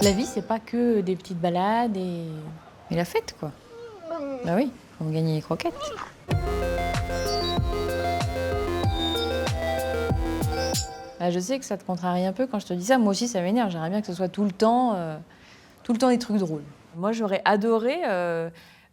La vie, c'est pas que des petites balades et la fête, quoi. Bah oui, faut gagner les croquettes. Bah, je sais que ça te contrarie un peu quand je te dis ça. Moi aussi, ça m'énerve. J'aimerais bien que ce soit tout le temps des trucs drôles. Moi, j'aurais adoré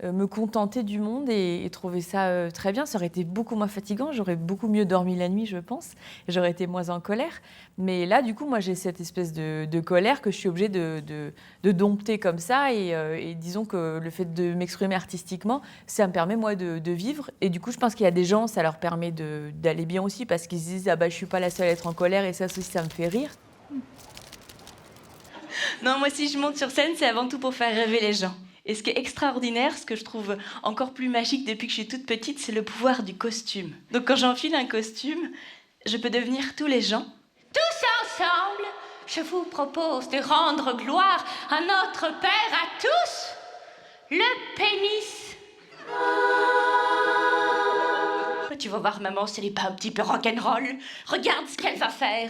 me contenter du monde et trouver ça très bien. Ça aurait été beaucoup moins fatigant. J'aurais beaucoup mieux dormi la nuit, je pense. Et j'aurais été moins en colère. Mais là, du coup, moi, j'ai cette espèce de colère que je suis obligée de dompter comme ça. Et disons que le fait de m'exprimer artistiquement, ça me permet, moi, de vivre. Et du coup, je pense qu'il y a des gens, ça leur permet d'aller bien aussi parce qu'ils se disent « Ah bah, je suis pas la seule à être en colère et ça aussi, ça me fait rire ». Non, moi, si je monte sur scène, c'est avant tout pour faire rêver les gens. Et ce qui est extraordinaire, ce que je trouve encore plus magique depuis que je suis toute petite, c'est le pouvoir du costume. Donc quand j'enfile un costume, je peux devenir tous les gens. Tous ensemble, je vous propose de rendre gloire à notre Père à tous, le pénis. Tu vas voir, maman, si elle n'est pas un petit peu rock'n'roll. Regarde ce qu'elle va faire.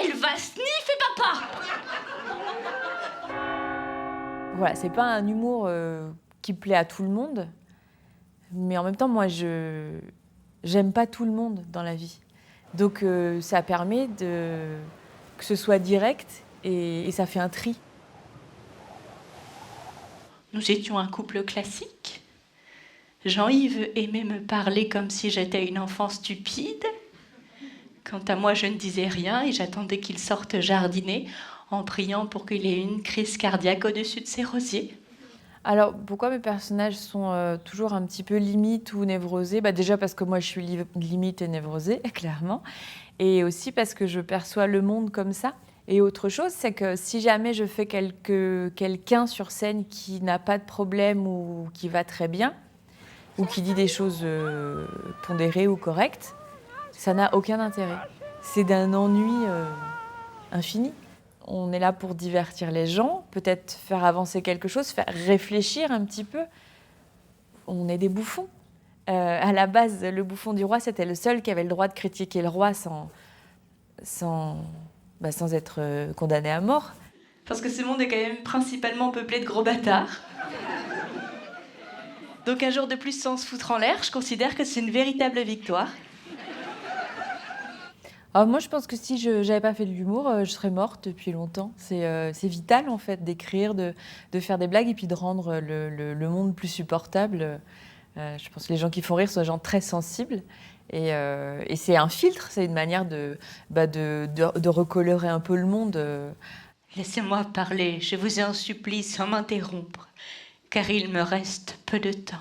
Elle va sniffer papa. Voilà, c'est pas un humour qui plaît à tout le monde, mais en même temps, moi, j'aime pas tout le monde dans la vie. Donc, ça permet que ce soit direct et ça fait un tri. Nous étions un couple classique. Jean-Yves aimait me parler comme si j'étais une enfant stupide. Quant à moi, je ne disais rien et j'attendais qu'il sorte jardiner en priant pour qu'il ait une crise cardiaque au-dessus de ses rosiers. Alors, pourquoi mes personnages sont toujours un petit peu limite ou névrosés ? Bah, déjà parce que moi, je suis limite et névrosée, clairement. Et aussi parce que je perçois le monde comme ça. Et autre chose, c'est que si jamais je fais quelqu'un sur scène qui n'a pas de problème ou qui va très bien, ou qui dit des choses pondérées ou correctes, ça n'a aucun intérêt. C'est d'un ennui infini. On est là pour divertir les gens, peut-être faire avancer quelque chose, faire réfléchir un petit peu. On est des bouffons. À la base, le bouffon du roi, c'était le seul qui avait le droit de critiquer le roi sans être condamné à mort. Parce que ce monde est quand même principalement peuplé de gros bâtards. Donc un jour de plus sans se foutre en l'air, je considère que c'est une véritable victoire. Alors moi, je pense que si je n'avais pas fait de l'humour, je serais morte depuis longtemps. C'est vital, en fait, d'écrire, de faire des blagues et puis de rendre le monde plus supportable. Je pense que les gens qui font rire sont des gens très sensibles. Et c'est un filtre, c'est une manière de recolorer un peu le monde. Laissez-moi parler, je vous en supplie, sans m'interrompre, car il me reste peu de temps.